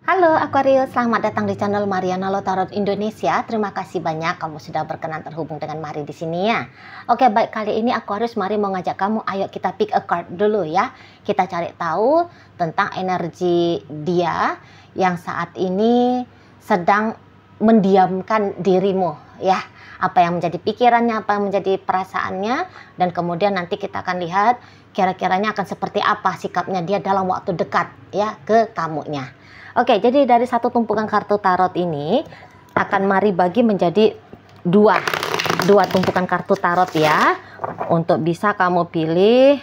Halo Aquarius, selamat datang di channel Mariana Lo Tarot Indonesia. Terima kasih banyak kamu sudah berkenan terhubung dengan Mari di sini ya. Oke, baik, kali ini Aquarius Mari mau ngajak kamu, ayo kita pick a card dulu ya. Kita cari tahu tentang energi dia yang saat ini sedang mendiamkan dirimu ya. Apa yang menjadi pikirannya, apa yang menjadi perasaannya, dan kemudian nanti kita akan lihat kira-kiranya akan seperti apa sikapnya dia dalam waktu dekat ya ke kamunya. Oke, jadi dari satu tumpukan kartu tarot ini akan Mari bagi menjadi dua tumpukan kartu tarot ya, untuk bisa kamu pilih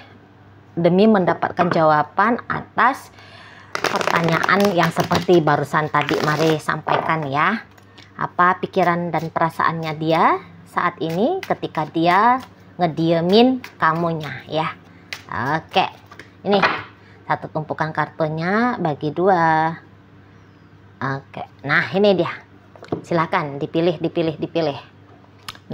demi mendapatkan jawaban atas pertanyaan yang seperti barusan tadi Mari sampaikan ya. Apa pikiran dan perasaannya dia saat ini ketika dia ngediemin kamunya ya. Oke, ini satu tumpukan kartunya bagi dua. Oke, nah ini dia. Silakan dipilih.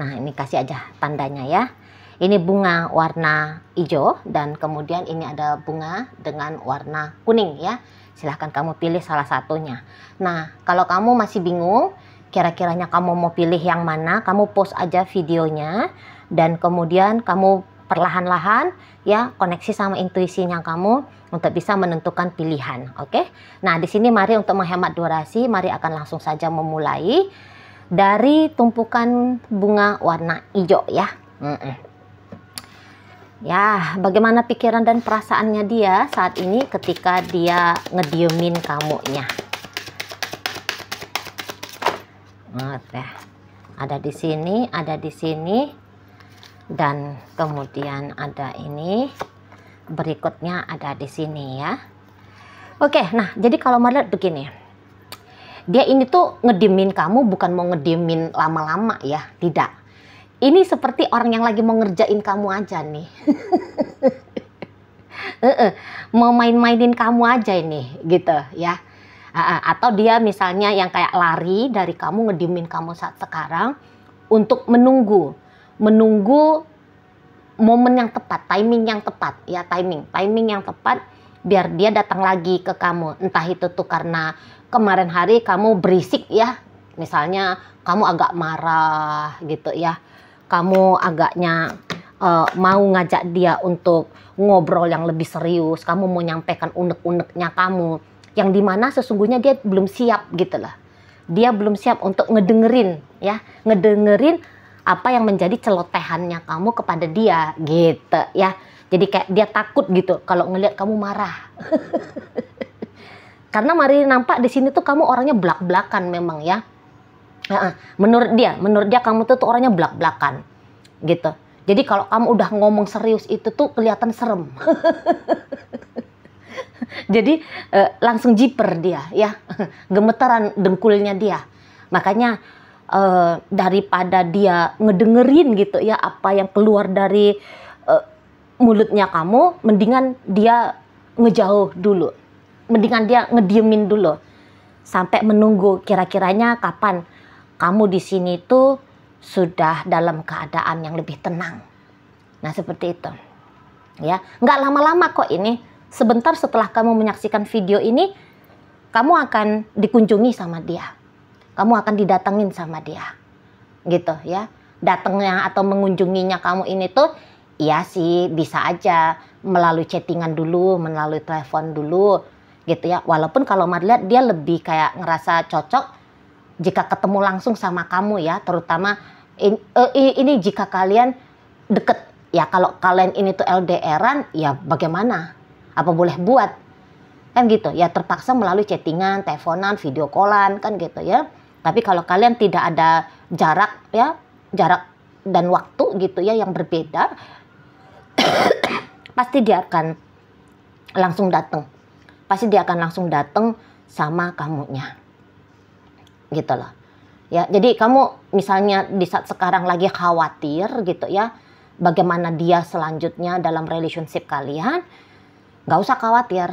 Nah, ini kasih aja tandanya ya. Ini bunga warna hijau dan kemudian ini ada bunga dengan warna kuning ya. Silahkan kamu pilih salah satunya. Nah, kalau kamu masih bingung kira-kiranya kamu mau pilih yang mana, kamu post aja videonya dan kemudian kamu perlahan-lahan ya koneksi sama intuisinya kamu untuk bisa menentukan pilihan. Oke. Nah, di sini Mari untuk menghemat durasi, Mari akan langsung saja memulai dari tumpukan bunga warna hijau ya. Ya, bagaimana pikiran dan perasaannya dia saat ini ketika dia ngediemin kamunya. Oke. Ada di sini, dan kemudian ada ini, berikutnya ada di sini ya. Oke, nah jadi kalau Mari lihat begini, dia ini tuh ngediemin kamu bukan mau ngediemin lama-lama ya, tidak. Ini seperti orang yang lagi mau ngerjain kamu aja nih. Mau main-mainin kamu aja ini gitu ya. Atau dia misalnya yang kayak lari dari kamu, ngediemin kamu saat sekarang untuk menunggu momen yang tepat, timing yang tepat ya, timing yang tepat biar dia datang lagi ke kamu. Entah itu tuh karena kemarin hari kamu berisik ya, misalnya kamu agak marah gitu ya, kamu agaknya mau ngajak dia untuk ngobrol yang lebih serius, kamu mau nyampaikan unek-uneknya kamu, yang dimana sesungguhnya dia belum siap gitu lah. Dia belum siap untuk ngedengerin apa yang menjadi celotehannya kamu kepada dia gitu ya. Jadi kayak dia takut gitu kalau ngelihat kamu marah. Karena Mari nampak di sini tuh kamu orangnya belak-belakan memang ya. Menurut dia kamu tuh orangnya belak-belakan gitu. Jadi kalau kamu udah ngomong serius itu tuh kelihatan serem. Jadi langsung jiper dia ya. Gemetaran dengkulnya dia. Makanya daripada dia ngedengerin gitu ya apa yang keluar dari mulutnya kamu, mendingan dia ngejauh dulu, mendingan dia ngediemin dulu sampai menunggu kira-kiranya kapan kamu di sini tuh sudah dalam keadaan yang lebih tenang. Nah, seperti itu ya, nggak lama-lama kok ini. Sebentar setelah kamu menyaksikan video ini, kamu akan dikunjungi sama dia. Kamu akan didatengin sama dia gitu ya. Datangnya atau mengunjunginya kamu ini tuh iya sih bisa aja melalui chattingan dulu, melalui telepon dulu gitu ya. Walaupun kalau Mari lihat dia lebih kayak ngerasa cocok jika ketemu langsung sama kamu ya. Terutama ini jika kalian deket ya. Kalau kalian ini tuh LDRan ya bagaimana, apa boleh buat kan gitu ya, terpaksa melalui chattingan, teleponan, video callan kan gitu ya. Tapi kalau kalian tidak ada jarak ya, jarak dan waktu gitu ya yang berbeda, pasti dia akan langsung datang. Pasti dia akan langsung datang sama kamunya. Gitu loh. Ya, jadi kamu misalnya di saat sekarang lagi khawatir gitu ya, bagaimana dia selanjutnya dalam relationship kalian, nggak usah khawatir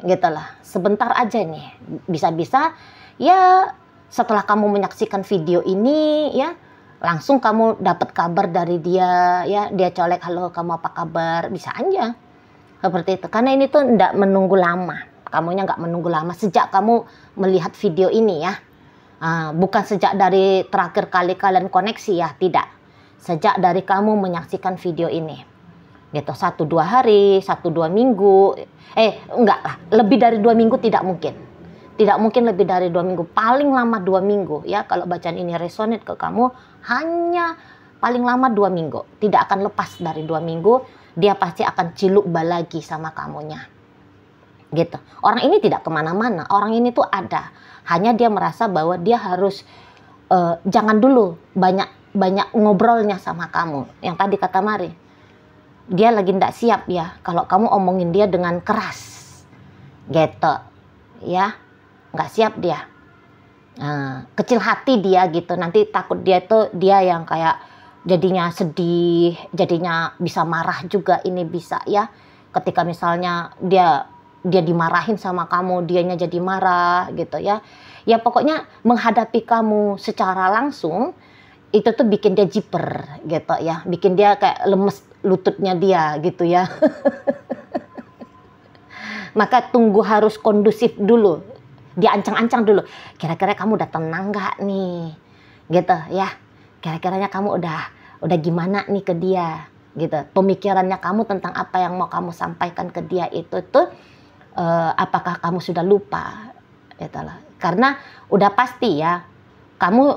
gitu lah. Sebentar aja nih, bisa-bisa ya setelah kamu menyaksikan video ini ya, langsung kamu dapat kabar dari dia ya, dia colek, halo kamu apa kabar, bisa aja seperti itu. Karena ini tuh tidak menunggu lama kamunya nggak menunggu lama sejak kamu melihat video ini ya. Bukan sejak dari terakhir kali kalian koneksi ya, tidak. Sejak dari kamu menyaksikan video ini. Gitu, 1-2 hari, 1-2 minggu. Enggak lah, lebih dari 2 minggu tidak mungkin. Tidak mungkin lebih dari 2 minggu, paling lama 2 minggu ya. Kalau bacaan ini resonate ke kamu, hanya paling lama 2 minggu. Tidak akan lepas dari 2 minggu, dia pasti akan ciluk lagi sama kamunya. Gitu. Orang ini tidak kemana-mana, orang ini tuh ada. Hanya dia merasa bahwa dia harus jangan dulu banyak ngobrolnya sama kamu. Yang tadi kata Mari, dia lagi tidak siap ya kalau kamu omongin dia dengan keras. Gitu. Ya. Nggak siap dia. Kecil hati dia gitu. Nanti takut dia yang kayak jadinya sedih, jadinya bisa marah juga, ini bisa ya. Ketika misalnya dia dimarahin sama kamu, dianya jadi marah gitu ya. Ya pokoknya menghadapi kamu secara langsung itu tuh bikin dia jiper gitu ya. Bikin dia kayak lemes lututnya dia gitu ya. Maka tunggu harus kondusif dulu. Diancang-ancang dulu. Kira-kira kamu udah tenang gak nih? Gitu ya. Kira-kiranya kamu udah gimana nih ke dia? Gitu. Pemikirannya kamu tentang apa yang mau kamu sampaikan ke dia itu tuh apakah kamu sudah lupa? Gitu lah. Karena udah pasti ya kamu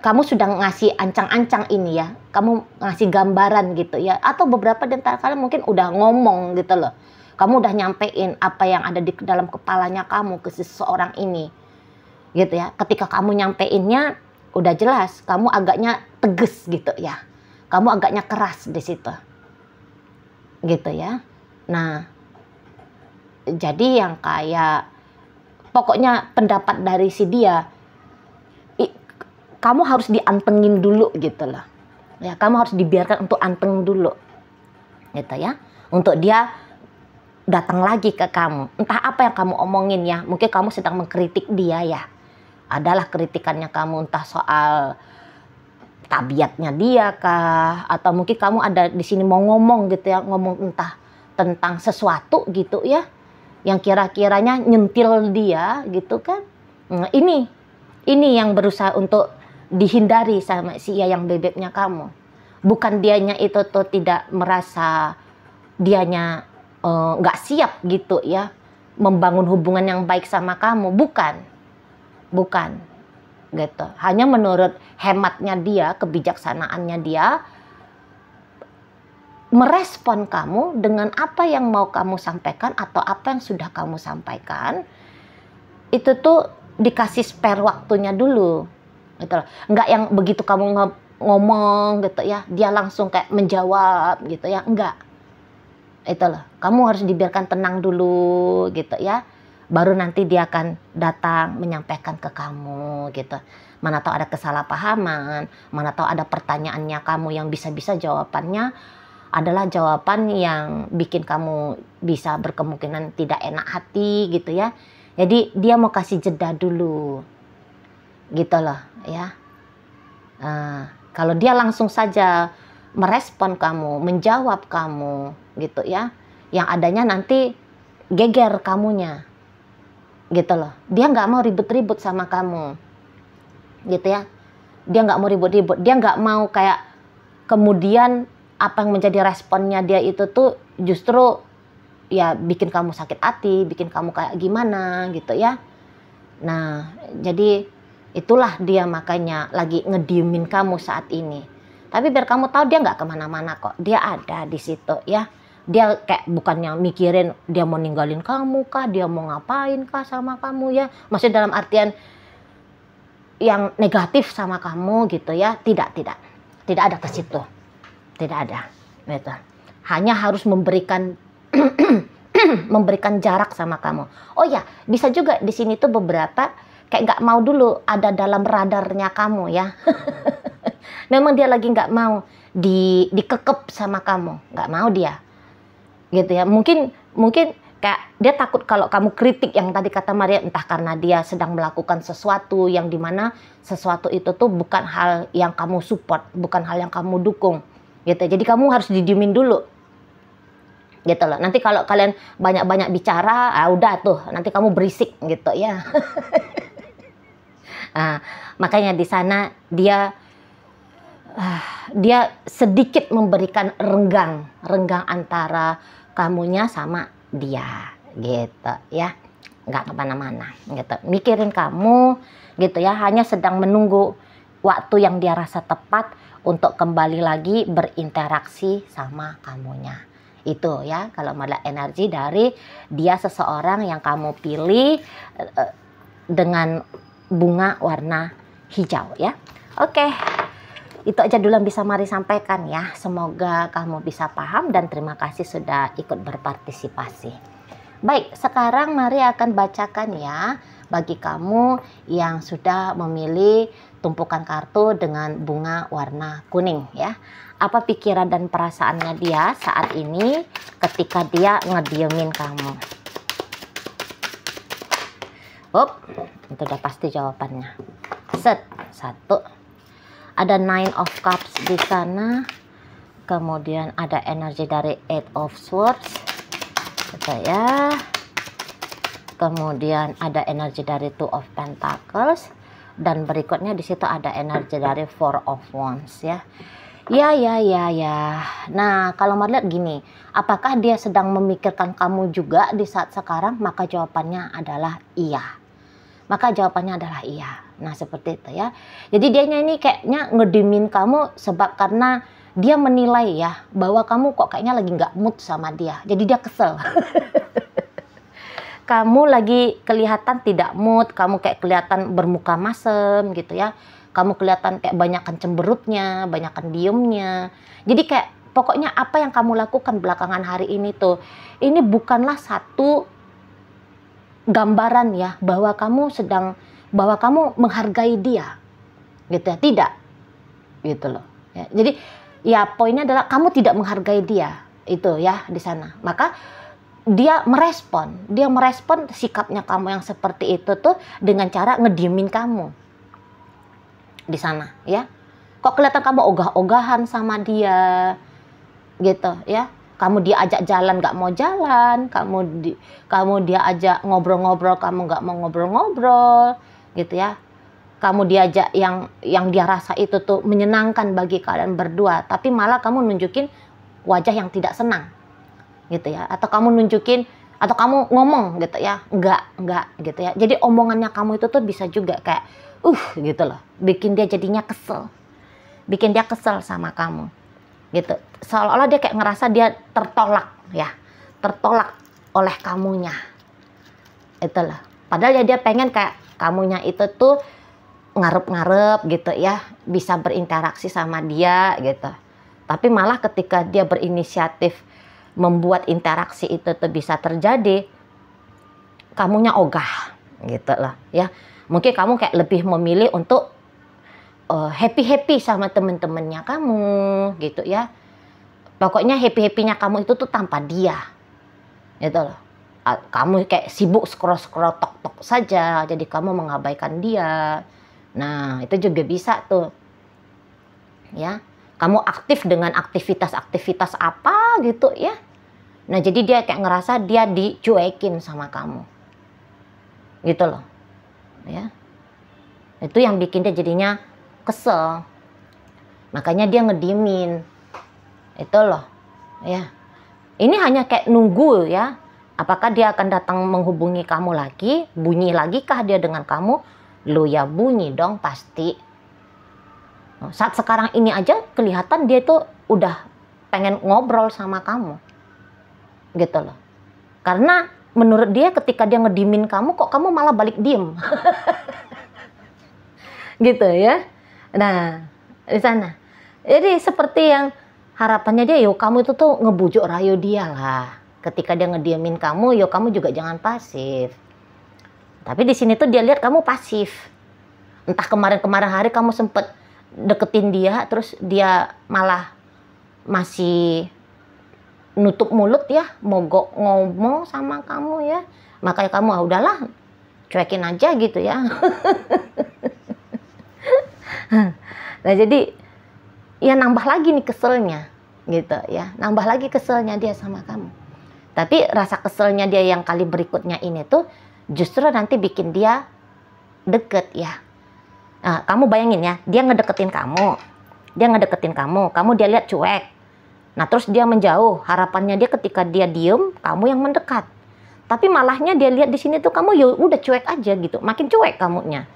sudah ngasih ancang-ancang ini ya. Kamu ngasih gambaran gitu ya. Atau beberapa di antara kalian mungkin udah ngomong gitu loh. Kamu udah nyampein apa yang ada di dalam kepalanya kamu ke seseorang ini. Gitu ya. Ketika kamu nyampeinnya udah jelas, kamu agaknya tegas gitu ya. Kamu agaknya keras di situ. Gitu ya. Nah, jadi yang kayak pokoknya pendapat dari si dia, kamu harus diantengin dulu gitu loh. Ya, kamu harus dibiarkan untuk anteng dulu. Gitu ya. Untuk dia datang lagi ke kamu. Entah apa yang kamu omongin ya. Mungkin kamu sedang mengkritik dia ya. Adalah kritikannya kamu entah soal tabiatnya dia kah, atau mungkin kamu ada di sini mau ngomong gitu ya, ngomong entah tentang sesuatu gitu ya. Yang kira-kiranya nyentil dia gitu kan. Nah, ini yang berusaha untuk dihindari sama si yang bebeknya kamu. Bukan dianya itu tuh tidak merasa dianya nggak siap gitu ya membangun hubungan yang baik sama kamu, bukan gitu. Hanya menurut hematnya dia, kebijaksanaannya dia merespon kamu dengan apa yang mau kamu sampaikan atau apa yang sudah kamu sampaikan. Itu tuh dikasih spare waktunya dulu gitu loh. Nggak yang begitu kamu ngomong gitu ya dia langsung kayak menjawab gitu ya, enggak. Itu loh, kamu harus dibiarkan tenang dulu gitu ya. Baru nanti dia akan datang menyampaikan ke kamu gitu. Mana tahu ada kesalahpahaman, mana tahu ada pertanyaannya kamu yang bisa-bisa jawabannya adalah jawaban yang bikin kamu bisa berkemungkinan tidak enak hati gitu ya. Jadi dia mau kasih jeda dulu. Gitu loh ya. Kalau dia langsung saja merespon kamu, menjawab kamu gitu ya, yang adanya nanti geger kamunya gitu loh. Dia nggak mau ribut-ribut sama kamu gitu ya. Dia nggak mau ribut-ribut, dia nggak mau kayak kemudian apa yang menjadi responnya dia itu tuh justru ya bikin kamu sakit hati, bikin kamu kayak gimana gitu ya. Nah jadi itulah dia makanya lagi ngediemin kamu saat ini. Tapi biar kamu tahu dia nggak kemana-mana kok. Dia ada di situ ya. Dia kayak bukannya mikirin dia mau ninggalin kamu kah, dia mau ngapain kah sama kamu ya. Maksudnya dalam artian yang negatif sama kamu gitu ya. Tidak ada ke situ. Tidak ada. Gitu. Hanya harus memberikan memberikan jarak sama kamu. Oh ya, bisa juga di sini tuh beberapa kayak nggak mau dulu ada dalam radarnya kamu ya. Memang dia lagi nggak mau dikekep sama kamu, nggak mau dia, gitu ya. Mungkin kayak dia takut kalau kamu kritik yang tadi kata Maria, entah karena dia sedang melakukan sesuatu yang dimana sesuatu itu tuh bukan hal yang kamu support, bukan hal yang kamu dukung, gitu. Jadi kamu harus didiemin dulu, gitu loh. Nanti kalau kalian banyak-banyak bicara, udah tuh, nanti kamu berisik gitu ya. Makanya di sana dia sedikit memberikan renggang antara kamunya sama dia gitu ya, nggak kemana-mana gitu, mikirin kamu gitu ya, hanya sedang menunggu waktu yang dia rasa tepat untuk kembali lagi berinteraksi sama kamunya. Itu ya kalau malah energi dari dia, seseorang yang kamu pilih dengan bunga warna hijau ya. Oke. Itu aja dulu yang bisa Mari sampaikan ya. Semoga kamu bisa paham dan terima kasih sudah ikut berpartisipasi. Baik, sekarang Mari akan bacakan ya bagi kamu yang sudah memilih tumpukan kartu dengan bunga warna kuning ya. Apa pikiran dan perasaannya dia saat ini ketika dia ngediemin kamu? Itu udah pasti jawabannya. Satu. Ada Nine of Cups di sana. Kemudian ada energi dari Eight of Swords. Gitu ya. Kemudian ada energi dari Two of Pentacles. Dan berikutnya di situ ada energi dari Four of Wands ya. Ya. Nah, kalau mau lihat gini, apakah dia sedang memikirkan kamu juga di saat sekarang? Maka jawabannya adalah iya. Nah, seperti itu ya. Jadi dianya ini kayaknya ngedimin kamu sebab karena dia menilai ya bahwa kamu kok kayaknya lagi nggak mood sama dia. Jadi dia kesel. Kamu lagi kelihatan tidak mood, kamu kayak kelihatan bermuka masem gitu ya. Kamu kelihatan kayak banyakan cemberutnya, banyakan diemnya. Jadi kayak pokoknya apa yang kamu lakukan belakangan hari ini tuh, ini bukanlah satu gambaran ya bahwa kamu menghargai dia gitu ya, tidak gitu loh ya. Jadi ya poinnya adalah kamu tidak menghargai dia itu ya di sana. Maka dia merespon sikapnya kamu yang seperti itu tuh dengan cara ngediemin kamu di sana ya. Kok kelihatan kamu ogah-ogahan sama dia gitu ya. Kamu dia ajak jalan nggak mau jalan, kamu dia ajak ngobrol-ngobrol, kamu nggak mau ngobrol-ngobrol, gitu ya. Kamu diajak yang dia rasa itu tuh menyenangkan bagi kalian berdua, tapi malah kamu nunjukin wajah yang tidak senang, gitu ya. Atau kamu ngomong gitu ya, enggak, gitu ya. Jadi omongannya kamu itu tuh bisa juga kayak, gitu loh, bikin dia jadinya kesel, sama kamu. Gitu, seolah-olah dia kayak ngerasa dia tertolak oleh kamunya, itulah. Padahal ya dia pengen kayak kamunya itu tuh ngarep-ngarep gitu ya, bisa berinteraksi sama dia gitu. Tapi malah ketika dia berinisiatif membuat interaksi itu tuh bisa terjadi, kamunya ogah gitu loh ya. Mungkin kamu kayak lebih memilih untuk happy sama temen-temennya kamu gitu ya. Pokoknya happy-happynya kamu itu tuh tanpa dia gitu loh. Kamu kayak sibuk scroll tok saja, jadi kamu mengabaikan dia. Nah, itu juga bisa tuh ya. Kamu aktif dengan aktivitas apa gitu ya. Nah, jadi dia kayak ngerasa dia dicuekin sama kamu gitu loh ya. Itu yang bikin dia jadinya kesel, makanya dia ngediemin itu loh ya. Ini hanya kayak nunggu ya, apakah dia akan datang menghubungi kamu lagi, bunyi lagi kah dia dengan kamu? Lo ya bunyi dong pasti. Saat sekarang ini aja kelihatan dia tuh udah pengen ngobrol sama kamu gitu loh, karena menurut dia ketika dia ngediemin kamu, kok kamu malah balik diem. Gitu ya. Nah, di sana. Jadi seperti yang harapannya dia, kamu itu tuh ngebujuk rayu dia lah. Ketika dia ngediemin kamu, kamu juga jangan pasif. Tapi di sini tuh dia lihat kamu pasif. Entah kemarin hari kamu sempet deketin dia, terus dia malah masih nutup mulut ya, mogok ngomong sama kamu ya. Makanya kamu udahlah, cuekin aja gitu ya. Nah, jadi ya nambah lagi nih keselnya gitu ya, nambah lagi keselnya dia sama kamu. Tapi rasa keselnya dia yang kali berikutnya ini tuh justru nanti bikin dia deket ya. Nah, kamu bayangin ya, dia ngedeketin kamu, dia lihat cuek. Nah, terus dia menjauh. Harapannya dia ketika dia diem, kamu yang mendekat. Tapi malahnya dia lihat di sini tuh kamu ya udah cuek aja gitu, makin cuek kamunya.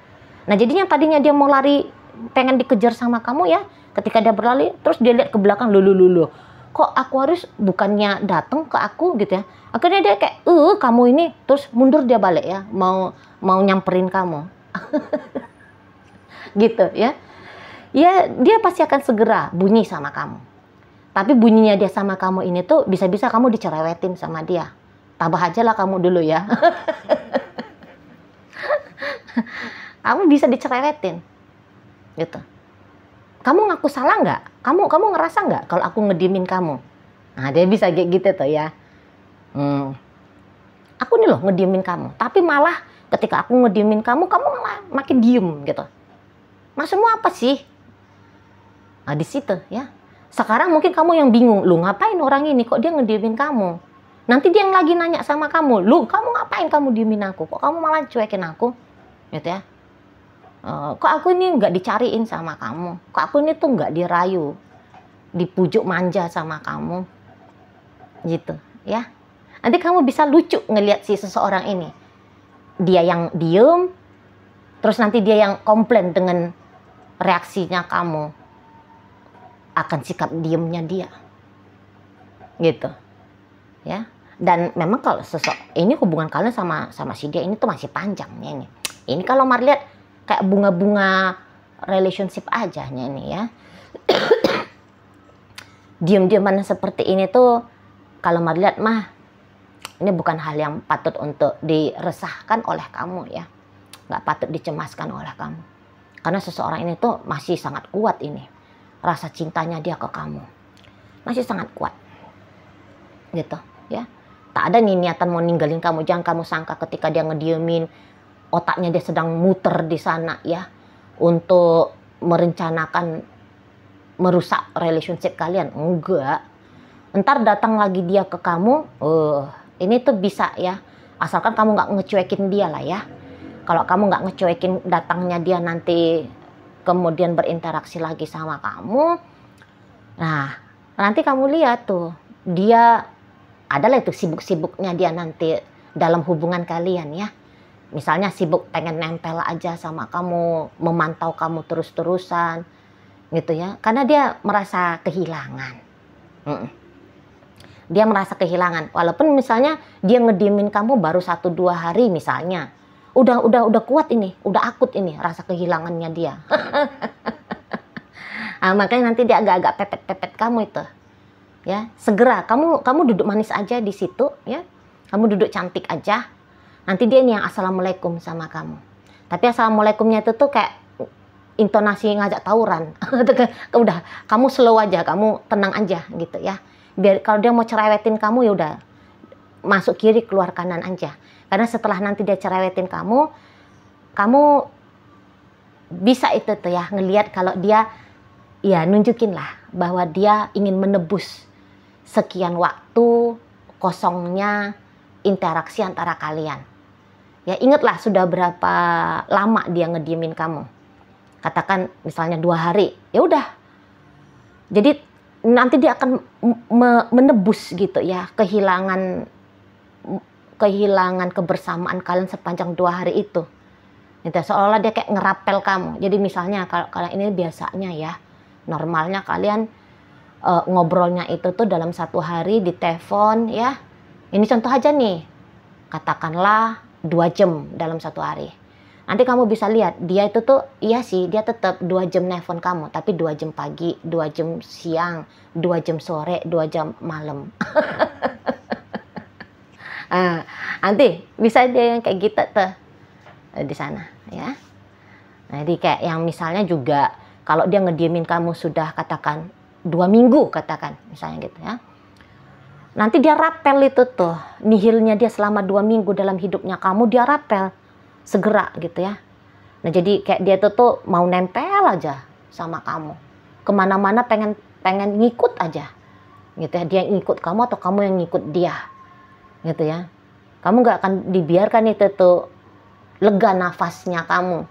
Nah, jadinya tadinya dia mau lari, pengen dikejar sama kamu ya. Ketika dia berlari, terus dia lihat ke belakang, loh. Kok aku harus bukannya datang ke aku gitu ya. Akhirnya dia kayak, kamu ini, terus mundur dia balik ya, mau nyamperin kamu. Gitu ya. Ya, dia pasti akan segera bunyi sama kamu. Tapi bunyinya dia sama kamu ini tuh bisa-bisa kamu dicerewetin sama dia. Tabah aja lah kamu dulu ya. Kamu bisa dicerewetin. Gitu. Kamu ngaku salah nggak? Kamu ngerasa nggak kalau aku ngediemin kamu? Nah, dia bisa kayak gitu tuh ya. Aku nih loh ngediemin kamu. Tapi malah ketika aku ngediemin kamu malah makin diem gitu. Maksudmu apa sih? Nah, di situ ya. Sekarang mungkin kamu yang bingung. Lu ngapain orang ini? Kok dia ngediemin kamu? Nanti dia yang lagi nanya sama kamu. Lu, kamu ngapain kamu diemin aku? Kok kamu malah cuekin aku? Gitu ya. Kok aku ini nggak dicariin sama kamu? Kok aku ini tuh nggak dirayu, dipujuk manja sama kamu, gitu ya? Nanti kamu bisa lucu ngelihat si seseorang ini, dia yang diem, terus nanti dia yang komplain dengan reaksinya kamu akan sikap diemnya dia, gitu ya. Dan memang kalau ini hubungan kalian sama si dia ini tuh masih panjang ya ini. Ini kalau Mar lihat kayak bunga-bunga relationship aja ini ya. Diam-diaman seperti ini tuh kalau Mar lihat mah ini bukan hal yang patut untuk diresahkan oleh kamu ya. Nggak patut dicemaskan oleh kamu. Karena seseorang ini tuh masih sangat kuat ini. Rasa cintanya dia ke kamu. Masih sangat kuat. Gitu ya. Tak ada nih niatan mau ninggalin kamu. Jangan kamu sangka ketika dia ngediemin, otaknya dia sedang muter di sana ya untuk merencanakan merusak relationship kalian. Enggak. Ntar datang lagi dia ke kamu, ini tuh bisa ya, asalkan kamu nggak ngecuekin dia lah ya. Kalau kamu nggak ngecuekin datangnya dia nanti kemudian berinteraksi lagi sama kamu, nah nanti kamu lihat tuh dia adalah itu sibuk-sibuknya dia nanti dalam hubungan kalian ya. Misalnya sibuk pengen nempel aja sama kamu, memantau kamu terus-terusan, gitu ya. Karena dia merasa kehilangan. Dia merasa kehilangan. Walaupun misalnya dia ngediemin kamu baru 1-2 hari misalnya, udah kuat ini, udah akut ini rasa kehilangannya dia. Nah, makanya nanti dia agak-agak pepet-pepet kamu itu, ya. Segera kamu duduk manis aja di situ, ya. Kamu duduk cantik aja. Nanti dia ini yang assalamualaikum sama kamu. Tapi assalamualaikumnya itu tuh kayak intonasi ngajak tawuran. Udah, kamu slow aja, kamu tenang aja gitu ya. Biar kalau dia mau cerewetin kamu ya udah masuk kiri keluar kanan aja. Karena setelah nanti dia cerewetin kamu bisa itu tuh ya ngelihat kalau dia ya nunjukin lah bahwa dia ingin menebus sekian waktu kosongnya interaksi antara kalian. Ya ingatlah sudah berapa lama dia ngediemin kamu. Katakan misalnya 2 hari, ya udah. Jadi nanti dia akan menebus gitu ya kehilangan kebersamaan kalian sepanjang 2 hari itu. Gitu, seolah-olah dia kayak ngerapel kamu. Jadi misalnya kalau ini biasanya ya, normalnya kalian ngobrolnya itu tuh dalam 1 hari di telepon ya. Ini contoh aja nih, katakanlah 2 jam dalam 1 hari. Nanti kamu bisa lihat dia itu tuh, iya sih dia tetap 2 jam nelpon kamu, tapi 2 jam pagi, 2 jam siang, 2 jam sore, 2 jam malam. Nanti bisa dia yang kayak gitu tuh di sana ya. Nah, jadi kayak yang misalnya juga kalau dia ngediemin kamu sudah katakan 2 minggu katakan misalnya gitu ya. Nanti dia rapel itu tuh, nihilnya dia selama 2 minggu dalam hidupnya kamu, dia rapel segera gitu ya. Nah jadi kayak dia tuh mau nempel aja sama kamu, kemana-mana pengen ngikut aja gitu ya. Dia ngikut kamu atau kamu yang ngikut dia gitu ya. Kamu nggak akan dibiarkan itu tuh lega nafasnya kamu,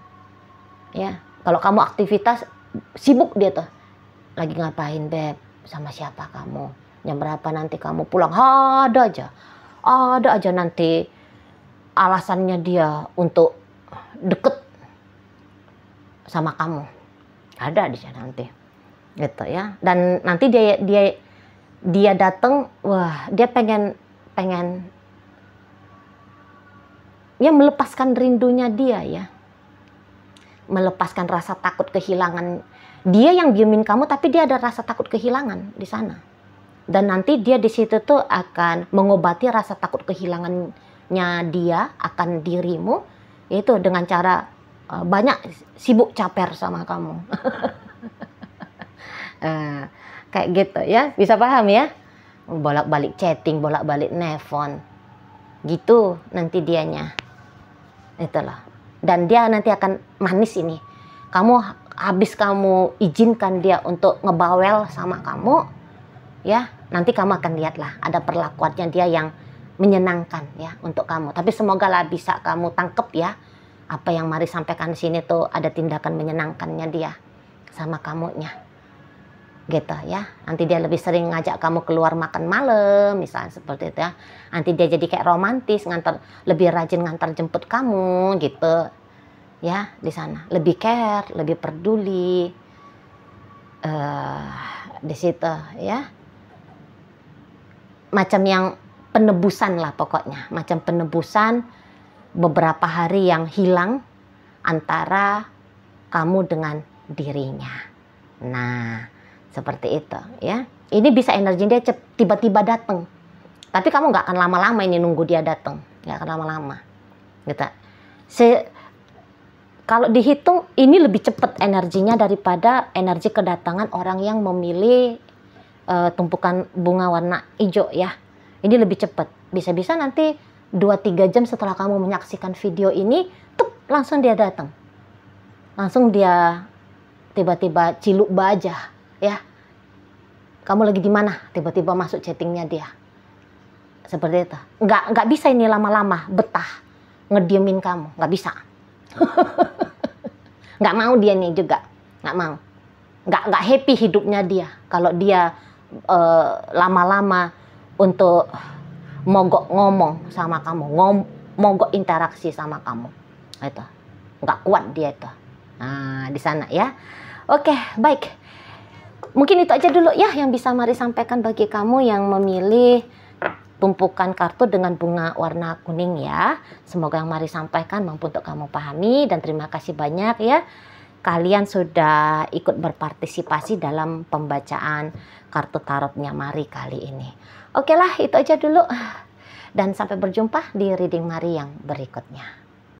ya. Kalau kamu aktivitas sibuk dia tuh, lagi ngapain beb, sama siapa kamu, jam berapa nanti kamu pulang, ada aja nanti alasannya dia untuk deket sama kamu, ada di sana nanti, gitu ya. Dan nanti dia datang, wah dia pengen ya melepaskan rindunya dia ya, melepaskan rasa takut kehilangan. Dia yang diemin kamu, tapi dia ada rasa takut kehilangan di sana. Dan nanti dia di situ tuh akan mengobati rasa takut kehilangannya dia akan dirimu, yaitu dengan cara banyak sibuk caper sama kamu. Kayak gitu ya, bisa paham ya? Bolak-balik chatting, bolak-balik nelfon, gitu nanti dianya. Itulah. Dan dia nanti akan manis ini. Habis kamu izinkan dia untuk ngebawel sama kamu, ya nanti kamu akan lihatlah ada perlakuannya dia yang menyenangkan ya untuk kamu. Tapi semoga lah bisa kamu tangkep ya apa yang Mari sampaikan di sini tuh, ada tindakan menyenangkannya dia sama kamunya, gitu ya. Nanti dia lebih sering ngajak kamu keluar makan malam, misalnya seperti itu ya. Nanti dia jadi kayak romantis, lebih rajin ngantar jemput kamu, gitu ya di sana. Lebih care, lebih peduli di situ ya. Macam yang penebusan lah pokoknya, macam penebusan beberapa hari yang hilang antara kamu dengan dirinya. Nah, seperti itu ya. Ini bisa energi dia tiba-tiba datang. Tapi kamu nggak akan lama-lama ini nunggu dia datang, nggak akan lama-lama. Gitu. Kalau dihitung ini lebih cepat energinya daripada energi kedatangan orang yang memilih tumpukan bunga warna hijau ya. Ini lebih cepat. Bisa-bisa nanti 2-3 jam setelah kamu menyaksikan video ini, langsung dia datang. Langsung dia tiba-tiba ciluk aja ya. Kamu lagi di mana? Tiba-tiba masuk chattingnya dia. Seperti itu. Nggak bisa ini lama-lama betah ngediemin kamu, nggak bisa. Nggak mau dia nih juga, nggak mau. Nggak happy hidupnya dia kalau dia lama-lama untuk mogok ngomong sama kamu, mogok interaksi sama kamu. Itu nggak kuat dia itu. Nah, di sana ya. Oke, baik. Mungkin itu aja dulu ya yang bisa Mari sampaikan bagi kamu yang memilih tumpukan kartu dengan bunga warna kuning ya. Semoga yang Mari sampaikan mampu untuk kamu pahami, dan terima kasih banyak ya. Kalian sudah ikut berpartisipasi dalam pembacaan kartu tarotnya Mari kali ini. Oke lah, itu aja dulu. Dan sampai berjumpa di reading Mari yang berikutnya.